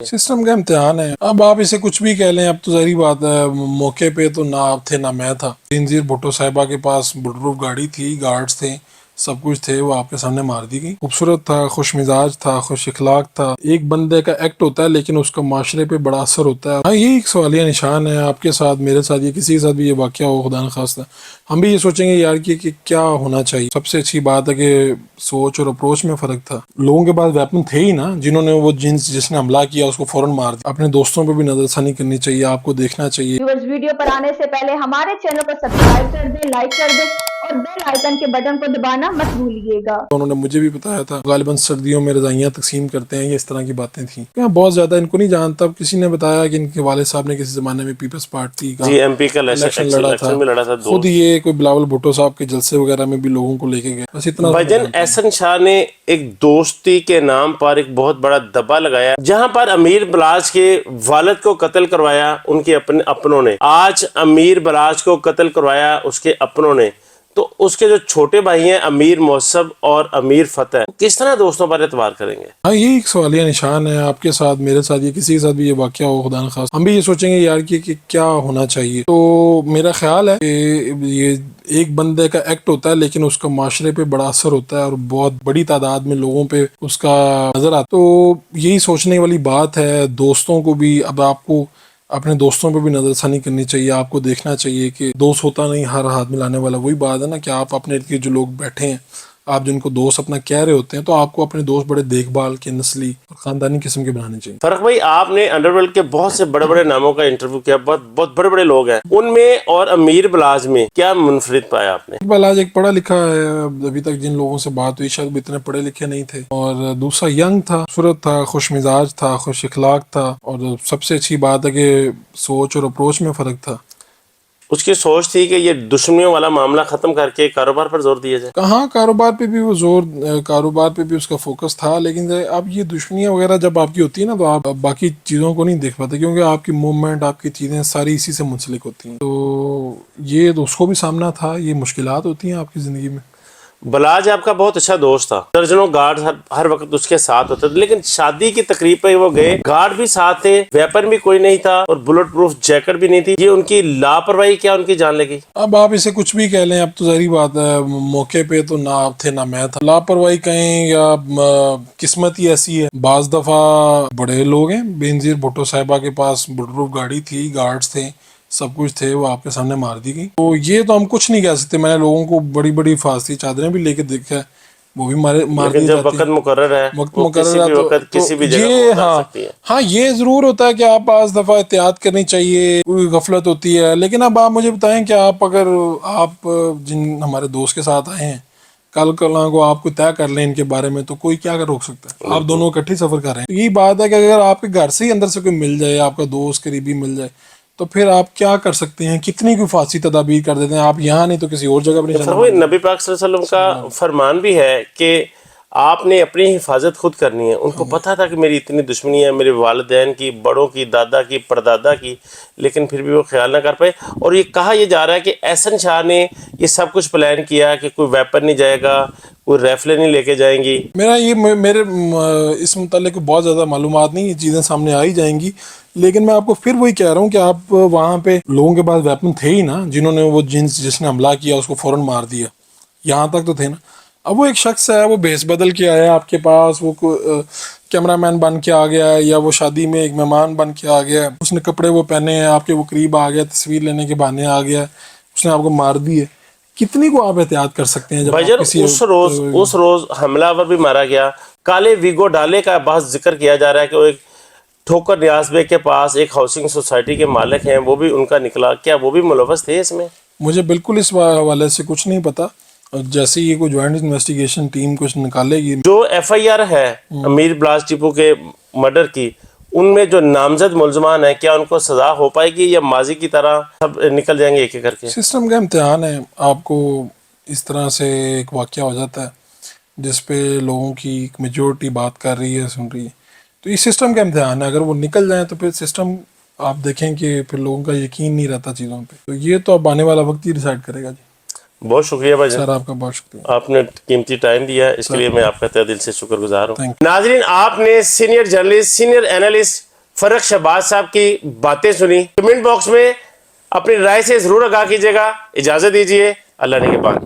System का इम्तिहान है। अब आप इसे कुछ भी कह लें, अब तो ज़ाहिर बात है, मौके पे तो ना आप थे ना मैं था। बेनज़ीर भुट्टो साहिबा के पास बुलटप्रूफ गाड़ी थी, गार्ड्स थे, सब कुछ थे, वो आपके सामने मार दी गई। खूबसूरत था, खुश मिजाज था, खुश इखलाक था। एक बंदे का एक्ट होता है लेकिन उसका माशरे पे बड़ा असर होता है। हाँ, यही एक सवालिया निशान है आपके साथ, मेरे साथ, ये किसी के साथ भी ये वाक़या हो, खुदा न खास्ता, हम भी ये सोचेंगे यार कि क्या होना चाहिए। सबसे अच्छी बात है कि सोच और अप्रोच में फ़र्क था। लोगों के पास वेपन थे ही ना, जिन्होंने वो जिसने हमला किया उसको फ़ौरन मार दिया। अपने दोस्तों पे भी नज़रसानी करनी चाहिए, आपको देखना चाहिए। व्यूअर्स, वीडियो पर आने से पहले हमारे चैनल को सब्सक्राइब कर दें, लाइक कर दें और बेल आइकन के बटन को दबाना मत भूलिएगा। उन्होंने मुझे भी बताया था, गालिबन सर्दियों में रजाइयाँ तकसीम करते हैं, ये इस तरह की बातें थी। मैं बहुत ज्यादा इनको नहीं जानता, किसी ने बताया कि इनके वाले साहब ने किसी जमाने में पीपल्स पार्टी का एमपी का इलेक्शन लड़ा था, दो। खुद ये कोई बिलावल भुट्टो साहब के जलसे वगैरह में भी लोगों को लेके गए, बस इतना। भजन एहसन शाह ने एक दोस्ती के नाम पर एक बहुत बड़ा दब्बा लगाया, जहां पर अमीर बलाज के वालिद को कत्ल करवाया उनके अपनों ने। आज अमीर बलाज को कत्ल करवाया उसके अपनों ने, तो उसके जो छोटे भाई हैं अमीर मौसब और अमीर फतेह, किस तरह दोस्तों पर एतबार करेंगे। हाँ, यही एक सवालिया निशान है आपके साथ, मेरे साथ, ये किसी के साथ भी ये वाक़या हो, खुदा न खास्ता, हम भी ये सोचेंगे यार कि क्या होना चाहिए। तो मेरा ख्याल है कि ये एक बंदे का एक्ट होता है लेकिन उसका माशरे पे बड़ा असर होता है और बहुत बड़ी तादाद में लोगों पे उसका नजर आता। तो यही सोचने वाली बात है। दोस्तों को भी, अब आपको अपने दोस्तों पे भी नज़रसानी करनी चाहिए, आपको देखना चाहिए कि दोस्त होता नहीं हर हाथ मिलाने वाला। वही बात है ना कि आप अपने के जो लोग बैठे हैं, आप जिनको दोस्त अपना कह रहे होते हैं, तो आपको अपने दोस्त बड़े देखभाल के, नस्ली और खानदानी किस्म के बनाने चाहिए। फर्क भाई, आपने अंडरवर्ल्ड के बहुत से बड़े बड़े नामों का इंटरव्यू किया, बहुत बड़े बड़े लोग हैं, उनमें और अमीर बलाज में क्या मुनफरिद पाया आपने? बलाज एक पढ़ा लिखा है, अभी तक जिन लोगों से बात हुई शायद इतने पढ़े लिखे नहीं थे, और दूसरा यंग था, खूबसूरत था, खुश मिजाज था, खुश इखलाक था, और सबसे अच्छी बात है कि सोच और अप्रोच में फ़र्क था। उसकी सोच थी कि ये दुश्मनियों वाला मामला खत्म करके कारोबार पर जोर दिया जाए। कहाँ कारोबार पे भी वो कारोबार पे भी उसका फोकस था, लेकिन अब ये दुश्मनियाँ वगैरह जब आपकी होती है ना, तो आप बाकी चीज़ों को नहीं देख पाते, क्योंकि आपकी मूवमेंट, आपकी चीज़ें सारी इसी से मुंसलिक होती हैं। तो ये तो उसको भी सामना था, ये मुश्किलात होती हैं आपकी ज़िंदगी में। बलाज आपका बहुत अच्छा दोस्त था, दर्जनों गार्ड हर वक्त उसके साथ होते थे, लेकिन शादी की तकरीब पे वो गए, गार्ड भी साथ थे, वेपन भी कोई नहीं था और बुलेट प्रूफ जैकेट भी नहीं थी। ये उनकी लापरवाही क्या उनकी जान ले गई? अब आप इसे कुछ भी कह लें, अब तो ज़ाहिर बात है, मौके पे तो ना आप थे ना मैं था। लापरवाही कहें या किस्मत ही ऐसी है। बाज दफ़ा बड़े लोग हैं, बेनज़ीर भुट्टो साहिबा के पास बुलटप्रूफ गाड़ी थी, गार्ड्स थे, सब कुछ थे, वो आपके सामने मार दी गई। तो ये तो हम कुछ नहीं कह सकते। मैंने लोगों को बड़ी बड़ी फांसी चादरें भी लेके देखा है, वो भी मार दी जब जाती वक्त मुकर्रर है, वक्त वो मुकर्रर किसी है, भी वक्त किसी भी जगह ये, वो कर हाँ सकती है। हाँ, ये जरूर होता है कि आप पास दफा एहतियात करनी चाहिए, कोई गफलत होती है। लेकिन अब आप मुझे बताएं कि आप अगर आप जिन हमारे दोस्त के साथ आए हैं, कल को आपको तय कर लें इनके बारे में, तो कोई क्या कर रोक सकता है? आप दोनों इकट्ठी सफर कर रहे हैं। तो यही बात है कि अगर आपके घर से ही अंदर से कोई मिल जाए, आपका दोस्त करीबी मिल जाए, तो फिर आप क्या कर सकते हैं? कितनी कोई फांसी तदाबीर कर देते हैं, आप यहाँ नहीं तो किसी और जगह पर नहीं। नबी पाक सल्लल्लाहु अलैहि वसल्लम का फरमान भी है कि आपने अपनी हिफाजत खुद करनी है। उनको पता था कि मेरी इतनी दुश्मनी है, मेरे वालिदैन की, बड़ों की, दादा की, परदादा की, लेकिन फिर भी वो ख्याल ना कर पाए। और ये कहा यह जा रहा है कि एहसन शाह ने ये सब कुछ प्लान किया कि कोई वेपन नहीं जाएगा, कोई राइफलें नहीं लेके जाएंगी। मेरा ये मेरे इस मुतालिक बहुत ज़्यादा मालूमात नहीं, ये चीज़ें सामने आ ही जाएंगी, लेकिन मैं आपको फिर वही कह रहा हूँ कि आप वहाँ पे लोगों के पास वेपन थे ही ना, जिन्होंने वो जिसने हमला किया उसको फ़ौरन मार दिया, यहाँ तक तो थे ना। अब वो एक शख्स है, वो भेस बदल के आया आपके पास, वो कैमरामैन बन के आ गया है, या वो शादी में एक मेहमान बन के आ गया है, उसने कपड़े वो पहने हैं, आपके वो करीब आ गया, तस्वीर लेने के बहाने आ गया, उसने आपको मार दी है। कितनी को आप एहतियात कर सकते हैं? जब भाईजान, उस रोज हमलावर भी मारा गया। काले वीगो डाले का बहुत जिक्र किया जा रहा है कि वो एक ठोकर नियाज बेग के पास एक हाउसिंग सोसाइटी के मालिक हैं, वो भी उनका निकला। क्या वो भी मुलव्वस थे इसमें? मुझे बिल्कुल इस हवाले से कुछ नहीं पता। जैसे ये कोई ज्वाइंट इन्वेस्टिगेशन टीम कुछ निकालेगी। जो FIR है अमीर बलाज टीपू के मर्डर की, उनमें जो नामजद मुलजमान है, क्या उनको सजा हो पाएगी या माजी की तरह सब निकल जाएंगे एक एक करके? सिस्टम का इम्तिहान है। आपको इस तरह से एक वाक़या हो जाता है जिसपे लोगों की एक मेजॉरिटी बात कर रही है, सुन रही है, तो ये सिस्टम का इम्तिहान है। अगर वो निकल जाए तो फिर सिस्टम, आप देखें कि फिर लोगों का यकीन नहीं रहता चीज़ों पे। तो ये तो अब आने वाला वक्त ही डिसाइड करेगा जी। बहुत शुक्रिया भाई सर, आपका बहुत शुक्रिया, आपने कीमती टाइम दिया, इसके लिए मैं आपका तहे दिल से शुक्रगुजार हूँ। थैंक नाजरीन, आपने सीनियर जर्नलिस्ट, सीनियर एनालिस्ट فرق شہباز صاحب کی باتیں سنی. کمنٹ باکس میں اپنی رائے سے ضرور آگاہ کیجیے گا. اجازت دیجیے. اللہ نگہبان.